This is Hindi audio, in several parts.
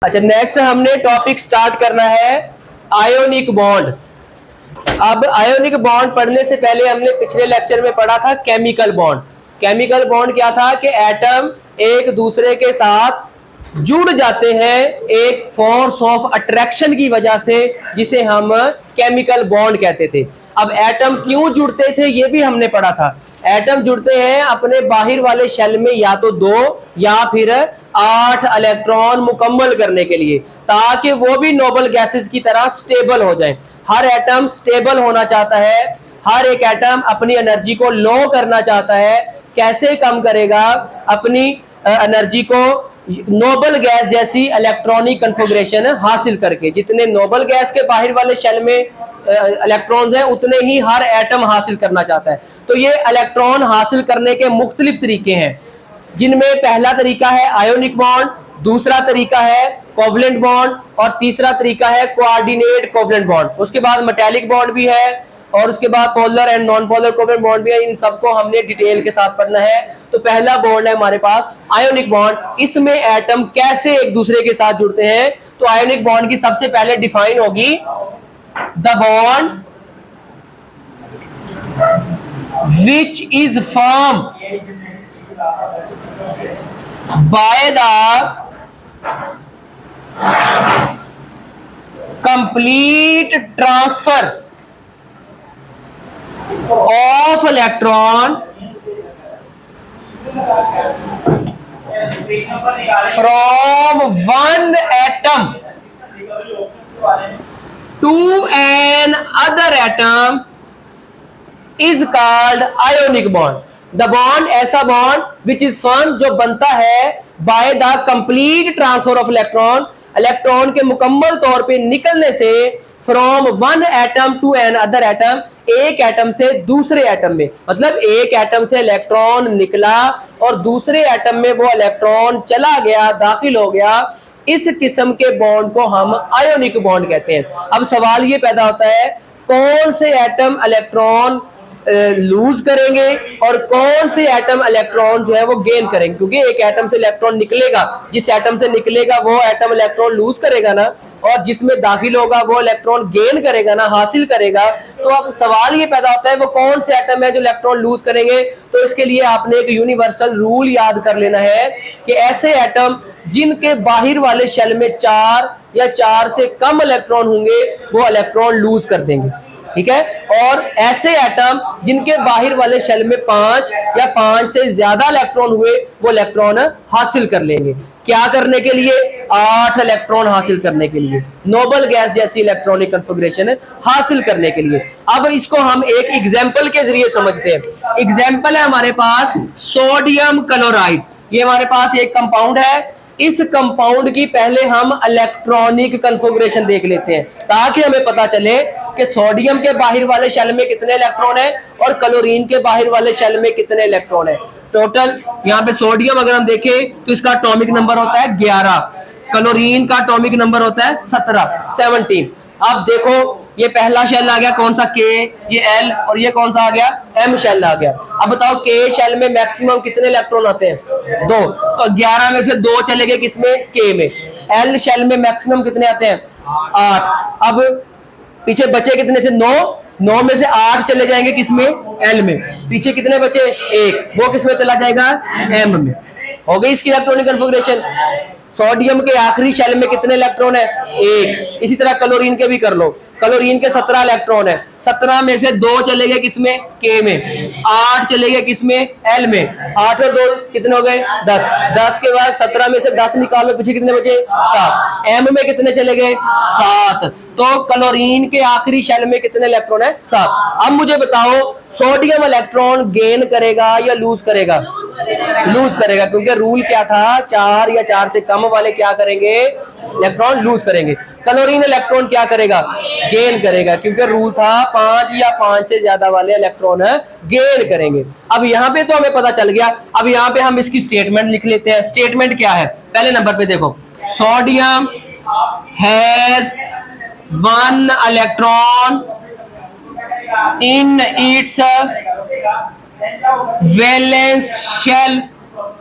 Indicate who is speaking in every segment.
Speaker 1: अच्छा, नेक्स्ट हमने टॉपिक स्टार्ट करना है आयोनिक बॉन्ड। अब आयोनिक बॉन्ड पढ़ने से पहले हमने पिछले लेक्चर में पढ़ा था केमिकल बॉन्ड। केमिकल बॉन्ड क्या था कि एटम एक दूसरे के साथ जुड़ जाते हैं एक फोर्स ऑफ अट्रैक्शन की वजह से, जिसे हम केमिकल बॉन्ड कहते थे। अब एटम क्यों जुड़ते थे ये भी हमने पढ़ा था। एटम जुड़ते हैं अपने बाहर वाले शेल में या तो 2 या फिर 8 इलेक्ट्रॉन मुकम्मल करने के लिए, ताकि वो भी नोबल गैसेस की तरह स्टेबल हो जाए। हर एटम स्टेबल होना चाहता है, हर एक एटम अपनी एनर्जी को लो करना चाहता है। कैसे कम करेगा? अपनी एनर्जी को नोबल गैस जैसी इलेक्ट्रॉनिक कन्फिगरेशन हासिल करके। जितने नोबल गैस के बाहर वाले शेल में इलेक्ट्रॉन्स हैं उतने ही हर एटम हासिल करना चाहता है। तो ये इलेक्ट्रॉन हासिल करने के मुख्तलिफ तरीके हैं, जिनमें पहला तरीका है आयोनिक बॉन्ड, दूसरा तरीका है कोवलेंट बॉन्ड और तीसरा तरीका है कोऑर्डिनेट कोवलेंट बॉन्ड। उसके बाद मेटालिक बॉन्ड भी है और उसके बाद polar and non polar covalent bond भी है। इन सबको हमने डिटेल के साथ पढ़ना है। तो पहला बॉन्ड है हमारे पास आयोनिक बॉन्ड। इसमें एटम कैसे एक दूसरे के साथ जुड़ते हैं। तो आयोनिक बॉन्ड की सबसे पहले डिफाइन होगी the bond which is formed by the complete transfer of electron from one atom to an other atom is called ionic bond. The bond ऐसा bond which is formed जो बनता है by the complete transfer of electron, electron के मुकम्मल तौर पे निकलने से from one atom to an other atom, एक एटम से दूसरे एटम में। मतलब एक एटम से इलेक्ट्रॉन निकला और दूसरे एटम में वो इलेक्ट्रॉन चला गया, दाखिल हो गया। इस किस्म के बॉन्ड को हम आयोनिक बॉन्ड कहते हैं। अब सवाल ये पैदा होता है कौन से एटम इलेक्ट्रॉन लूज करेंगे और कौन से एटम इलेक्ट्रॉन जो है वो गेन करेंगे, क्योंकि एक एटम से इलेक्ट्रॉन निकलेगा, जिस एटम से निकलेगा वो एटम इलेक्ट्रॉन लूज करेगा ना, और जिसमें दाखिल होगा वो इलेक्ट्रॉन गेन करेगा ना, हासिल करेगा। तो अब सवाल ये पैदा होता है वो कौन से एटम है जो इलेक्ट्रॉन लूज करेंगे। तो इसके लिए आपने एक यूनिवर्सल रूल याद कर लेना है कि ऐसे एटम जिनके बाहर वाले शेल में 4 या 4 से कम इलेक्ट्रॉन होंगे वो इलेक्ट्रॉन लूज कर देंगे, ठीक है। और ऐसे एटम जिनके बाहर वाले शेल में 5 या 5 से ज्यादा इलेक्ट्रॉन हुए वो इलेक्ट्रॉन हासिल कर लेंगे। क्या करने के लिए? 8 इलेक्ट्रॉन हासिल करने के लिए, नोबल गैस जैसी इलेक्ट्रॉनिक कन्फिगरेशन हासिल करने के लिए। अब इसको हम एक एग्जांपल के जरिए समझते हैं। एग्जांपल है हमारे पास सोडियम क्लोराइड। ये हमारे पास एक कंपाउंड है। इस कंपाउंड की पहले हम इलेक्ट्रॉनिक कन्फिगरेशन देख लेते हैं, ताकि हमें पता चले कि सोडियम के बाहर वाले शेल में कितने इलेक्ट्रॉन है और क्लोरीन के बाहर वाले शेल में कितने इलेक्ट्रॉन है। टोटल यहाँ पे सोडियम अगर हम देखें तो इसका एटॉमिक नंबर होता है 11, क्लोरीन का एटॉमिक नंबर होता है 17। अब देखो ये पहला शेल आ गया कौन सा? के, ये एल, और ये कौन सा आ गया? एम शेल आ गया। अब बताओ के शेल में मैक्सिमम कितने इलेक्ट्रॉन आते हैं? 2। तो 11 में से 2 चले गए किसमें? के में। एल शेल में मैक्सिमम कितने आते हैं? 8। अब पीछे बचे कितने थे? 9 में से 8 चले जाएंगे किसमें? एल में। पीछे कितने बचे? 1, वो किसमें चला जाएगा? एम में। हो गई इसकी इलेक्ट्रॉनिक कन्फिगरेशन। सोडियम के आखिरी शेल में कितने इलेक्ट्रॉन है? 1। इसी तरह क्लोरीन के भी कर लो। क्लोरीन के 17 इलेक्ट्रॉन है। 17 में से 2 चले गए किसमें? के में। 8 चले गए किसमें? एल में। 8 और 2 कितने हो गए? 10। 10 के बाद 17 में से 10 निकालो, पीछे कितने बचे? 7। एम में कितने चले गए? 7। तो क्लोरीन के आखिरी शेल में कितने इलेक्ट्रॉन है? 7। अब मुझे बताओ सोडियम इलेक्ट्रॉन गेन करेगा या लूज करेगा? लूज करेगा, क्योंकि रूल क्या था? 4 या 4 से कम वाले क्या करेंगे? इलेक्ट्रॉन लूज करेंगे। क्लोरीन इलेक्ट्रॉन क्या करेगा? गेन करेगा, क्योंकि रूल था 5 या 5 से ज्यादा वाले इलेक्ट्रॉन गेन करेंगे। अब यहाँ पे तो हमें पता चल गया। अब यहाँ पे हम इसकी स्टेटमेंट लिख लेते हैं। स्टेटमेंट क्या है? पहले नंबर पे देखो, sodium has 1 electron in its valence shell.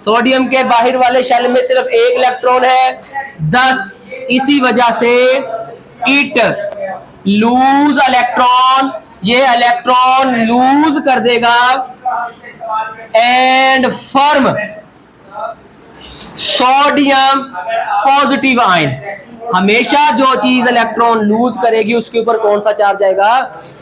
Speaker 1: Sodium के बाहर वाले शेल में सिर्फ 1 इलेक्ट्रॉन है। 10 इसी वजह से इट लूज इलेक्ट्रॉन, ये इलेक्ट्रॉन लूज कर देगा and form sodium positive ion. हमेशा जो चीज इलेक्ट्रॉन लूज करेगी उसके ऊपर कौन सा चार्ज आएगा?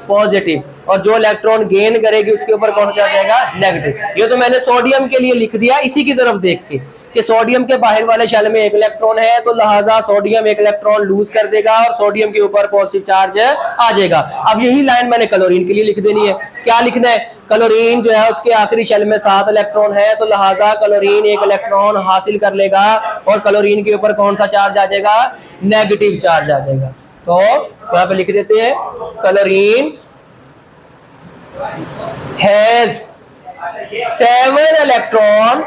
Speaker 1: पॉजिटिव। और जो इलेक्ट्रॉन गेन करेगी उसके ऊपर कौन सा चार्ज आएगा? नेगेटिव। ये तो मैंने सोडियम के लिए लिख दिया इसी की तरफ देख के कि सोडियम के बाहर वाले शेल में एक इलेक्ट्रॉन है, तो लिहाजा सोडियम एक इलेक्ट्रॉन लूज कर देगा और सोडियम के ऊपर पॉजिटिव चार्ज आ जाएगा। अब यही लाइन मैंने क्लोरीन के लिए लिख देनी है। क्या लिखना है? क्लोरीन जो है उसके आखिरी शेल में 7 इलेक्ट्रॉन है, तो लिहाजा क्लोरीन एक इलेक्ट्रॉन हासिल कर लेगा और क्लोरीन के ऊपर कौन सा चार्ज आ जाएगा? नेगेटिव चार्ज आ जाएगा। तो यहाँ पे लिख देते हैं chlorine has 7 electron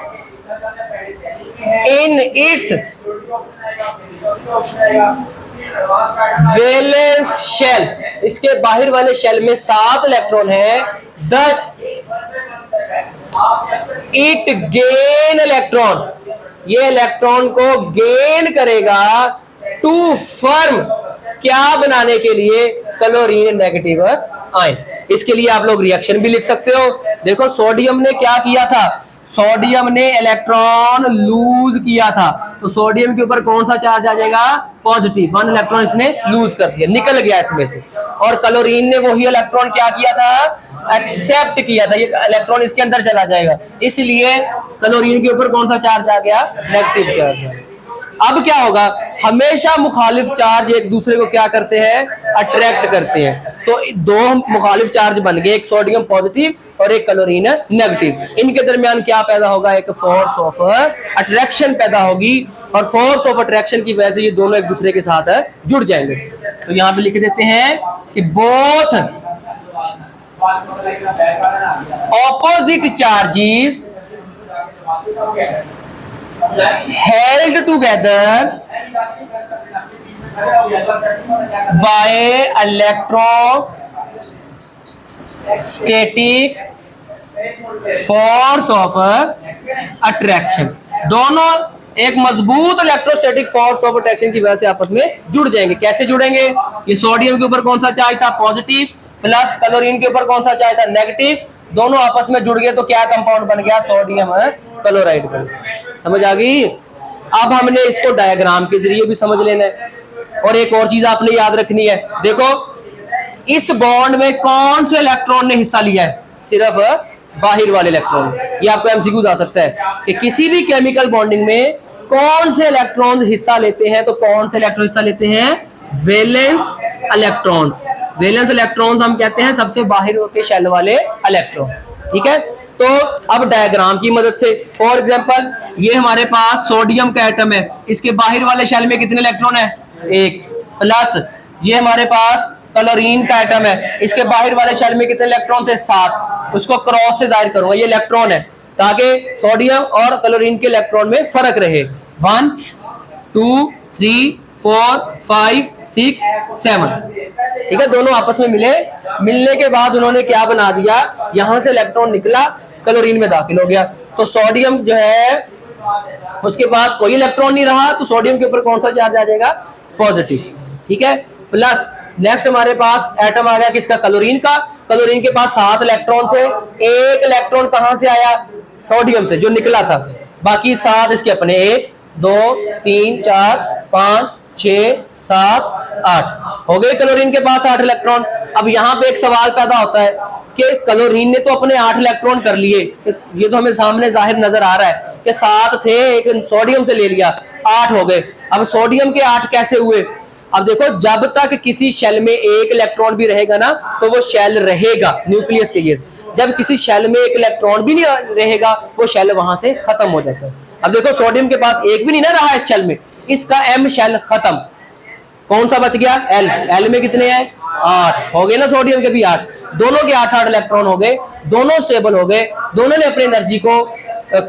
Speaker 1: in its valence shell. इसके बाहर वाले शेल में 7 इलेक्ट्रॉन है। 10 इट गेन इलेक्ट्रॉन, ये इलेक्ट्रॉन को गेन करेगा टू फॉर्म, क्या बनाने के लिए? Chlorine negative ion. इसके लिए आप लोग रिएक्शन भी लिख सकते हो। देखो सोडियम ने क्या किया था? सोडियम ने इलेक्ट्रॉन लूज किया था, तो सोडियम के ऊपर कौन सा चार्ज आ जाएगा? पॉजिटिव। 1 इलेक्ट्रॉन इसने लूज कर दिया, निकल गया इसमें से। और क्लोरीन ने वही इलेक्ट्रॉन क्या किया था? एक्सेप्ट किया था, ये इलेक्ट्रॉन इसके अंदर चला जाएगा, इसलिए क्लोरीन के ऊपर कौन सा चार्ज आ गया? नेगेटिव चार्ज आ गया। अब क्या होगा? हमेशा मुखालिफ चार्ज एक दूसरे को क्या करते हैं? अट्रैक्ट करते हैं। तो 2 मुखालिफ चार्ज बन गए, एक सोडियम पॉजिटिव और एक क्लोरीन नेगेटिव। इनके दरमियान क्या पैदा होगा? एक फोर्स ऑफ अट्रैक्शन पैदा होगी, और फोर्स ऑफ अट्रैक्शन की वजह से ये दोनों एक दूसरे के साथ जुड़ जाएंगे। तो यहाँ पे लिख देते हैं कि both opposite charges held together by electrostatic force of attraction। दोनों एक मजबूत इलेक्ट्रोस्टैटिक फोर्स ऑफ अट्रैक्शन की वजह से आपस में जुड़ जाएंगे। कैसे जुड़ेंगे? ये सोडियम के ऊपर कौन सा चार्ज था? पॉजिटिव, प्लस क्लोरीन के ऊपर कौन सा चार्ज था? नेगेटिव। दोनों आपस में जुड़ गए तो क्या कंपाउंड बन गया? सोडियम क्लोराइड बन गया। समझ आ गई? अब हमने इसको डायग्राम के जरिए भी समझ लेना है। और एक और चीज आपने याद रखनी है, देखो इस बॉन्ड में कौन से इलेक्ट्रॉन ने हिस्सा लिया है? सिर्फ बाहर वाले इलेक्ट्रॉन। ये आपको एमसीक्यू आ सकता है कि किसी भी केमिकल बॉन्डिंग में कौन से इलेक्ट्रॉन हिस्सा लेते हैं, तो कौन से इलेक्ट्रॉन हिस्सा लेते हैं? Valence electrons. वैलेंस इलेक्ट्रॉन्स हम कहते हैं सबसे बाहर के शेल वाले इलेक्ट्रॉन। ठीक है, तो अब डायग्राम की मदद से, फॉर एग्जांपल ये हमारे पास सोडियम का एटम है, इसके बाहर वाले शेल में कितने इलेक्ट्रॉन है? 1। प्लस ये हमारे पास क्लोरीन का एटम है, इसके बाहर वाले शेल में कितने इलेक्ट्रॉन थे? 7। उसको क्रॉस से जाहिर करूंगा, ये इलेक्ट्रॉन है, ताकि सोडियम और क्लोरीन के इलेक्ट्रॉन में फर्क रहे। 1 2 3 4 5 6 7। ठीक है, दोनों आपस में मिले, मिलने के बाद उन्होंने क्या बना दिया? यहां से इलेक्ट्रॉन निकला, क्लोरीन में दाखिल हो गया, तो सोडियम जो है उसके पास कोई इलेक्ट्रॉन नहीं रहा, तो सोडियम के ऊपर कौन सा चार्ज आ जाएगा? पॉजिटिव। ठीक है, प्लस नेक्स्ट हमारे पास एटम आ गया किसका? क्लोरीन का। क्लोरीन के पास 7 इलेक्ट्रॉन थे, 1 इलेक्ट्रॉन कहां से आया? सोडियम से, जो निकला था। बाकी 7 इसके अपने, 1 2 3 4 5 6 7 8 हो गए। क्लोरीन के पास 8 इलेक्ट्रॉन। अब यहाँ पे एक सवाल पैदा होता है कि क्लोरीन ने तो अपने 8 इलेक्ट्रॉन कर लिए, ये तो हमें सामने जाहिर नजर आ रहा है कि 7 थे, एक सोडियम से ले लिया, 8 हो गए। अब सोडियम के 8 कैसे हुए? अब देखो, जब तक किसी शेल में 1 इलेक्ट्रॉन भी रहेगा ना, तो वो शेल रहेगा न्यूक्लियस के ये। जब किसी शेल में 1 इलेक्ट्रॉन भी नहीं रहेगा, वो शेल वहां से खत्म हो जाता है। अब देखो, सोडियम के पास 1 भी नहीं ना रहा इस शेल में, इसका एम शेल खत्म। कौन सा बच गया? एल। एल में कितने हैं? 8 हो गए ना, सोडियम के भी 8। दोनों के 8 इलेक्ट्रॉन हो गए, दोनों स्टेबल हो गए, दोनों ने अपनी एनर्जी को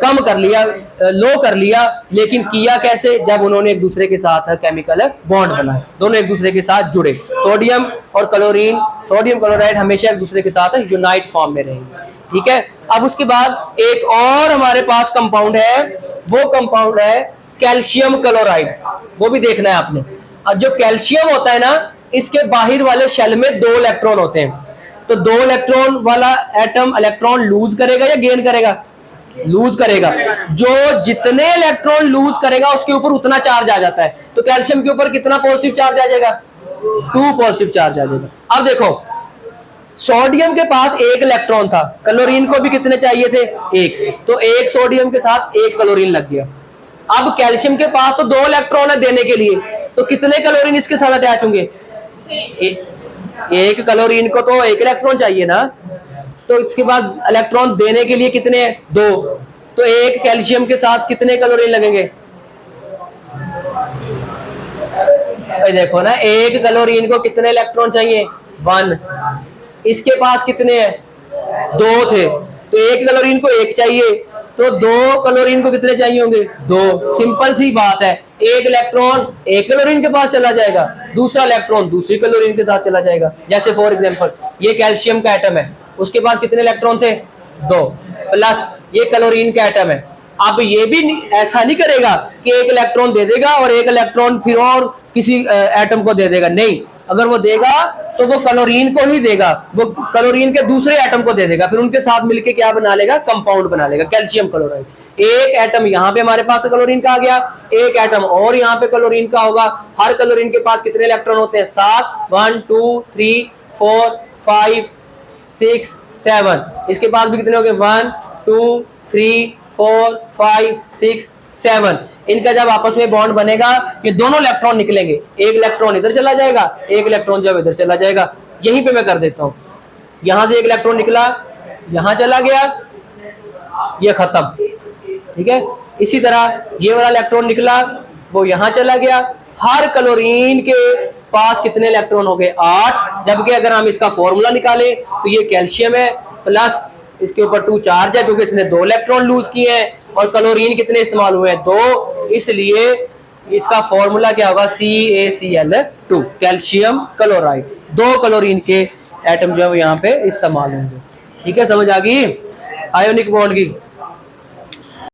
Speaker 1: कम कर लिया, लो कर लिया। लेकिन किया कैसे? जब उन्होंने एक दूसरे के साथ केमिकल बॉन्ड बनाए, दोनों एक दूसरे के साथ जुड़े। सोडियम और क्लोरीन, सोडियम क्लोराइड हमेशा एक दूसरे के साथ यूनाइट फॉर्म में रहेंगे। ठीक है, अब उसके बाद एक और हमारे पास कंपाउंड है, वो कंपाउंड है कैल्शियम क्लोराइड। वो भी देखना है आपने। और जो कैल्शियम होता है ना, इसके बाहर वाले शेल में 2 इलेक्ट्रॉन होते हैं, तो 2 इलेक्ट्रॉन वाला एटम इलेक्ट्रॉन लूज करेगा या गेन करेगा? लूज करेगा। जो जितने इलेक्ट्रॉन लूज करेगा उसके ऊपर उतना चार्ज आ जाता है, तो कैल्शियम के ऊपर कितना पॉजिटिव चार्ज आ जाएगा? 2 पॉजिटिव चार्ज आ जाएगा। अब देखो, सोडियम के पास 1 इलेक्ट्रॉन था, क्लोरीन को भी कितने चाहिए थे? 1, तो 1 सोडियम के साथ 1 क्लोरीन लग गया। अब कैल्शियम के पास तो 2 इलेक्ट्रॉन है देने के लिए, तो कितने क्लोरीन इसके साथ अटैच होंगे? 1 क्लोरीन को तो 1 इलेक्ट्रॉन चाहिए ना, तो इसके बाद इलेक्ट्रॉन देने के लिए कितने हैं? 2, तो 1 कैल्शियम के साथ कितने क्लोरीन लगेंगे? देखो ना, 1 क्लोरीन को कितने इलेक्ट्रॉन चाहिए? 1। इसके पास कितने हैं? 2 थे, तो 1 क्लोरीन को 1 चाहिए, तो 2 क्लोरीन को कितने चाहिए होंगे? 2। सिंपल सी बात है, 1 इलेक्ट्रॉन 1 क्लोरीन के पास चला जाएगा, दूसरा इलेक्ट्रॉन दूसरी क्लोरीन के साथ चला जाएगा। जैसे फॉर एग्जांपल ये कैल्शियम का एटम है, उसके पास कितने इलेक्ट्रॉन थे? 2, प्लस ये क्लोरीन का एटम है। अब ये भी ऐसा नहीं करेगा कि 1 इलेक्ट्रॉन दे देगा और 1 इलेक्ट्रॉन फिर और किसी एटम को दे देगा, नहीं। अगर वो देगा तो वो क्लोरीन को ही देगा, वो क्लोरीन के दूसरे एटम को दे देगा, फिर उनके साथ मिलके क्या बना लेगा? कंपाउंड बना लेगा, कैल्शियम क्लोराइड। एक एटम यहाँ पे हमारे पास क्लोरीन का आ गया, एक एटम और यहाँ पे क्लोरीन का होगा। हर क्लोरीन के पास कितने इलेक्ट्रॉन होते हैं? 7। 1 2 3 4 5 6 7। इसके पास भी कितने हो गए? 1 2 3 4 5 6 7। इनका जब आपस में बॉन्ड बनेगा, ये दोनों इलेक्ट्रॉन निकलेंगे, एक इलेक्ट्रॉन इधर चला जाएगा, एक इलेक्ट्रॉन जब इधर चला जाएगा। यहीं पे मैं कर देता हूं, यहां से एक इलेक्ट्रॉन निकला, यहां चला गया, ये खत्म, ठीक है। इसी तरह ये वाला इलेक्ट्रॉन निकला, वो यहां चला गया। हर क्लोरीन के पास कितने इलेक्ट्रॉन हो गए? 8। जबकि अगर हम इसका फॉर्मूला निकालें तो ये कैल्शियम है, प्लस इसके ऊपर 2 चार्ज है क्योंकि इसने 2 इलेक्ट्रॉन लूज किए हैं, और क्लोरीन कितने इस्तेमाल हुए हैं? 2। इसलिए इसका फॉर्मूला क्या होगा? CaCl2, calcium chloride. 2 क्लोरीन के एटम जो है यहाँ पे इस्तेमाल होंगे। ठीक है, समझ आ गई आयोनिक बॉन्ड की?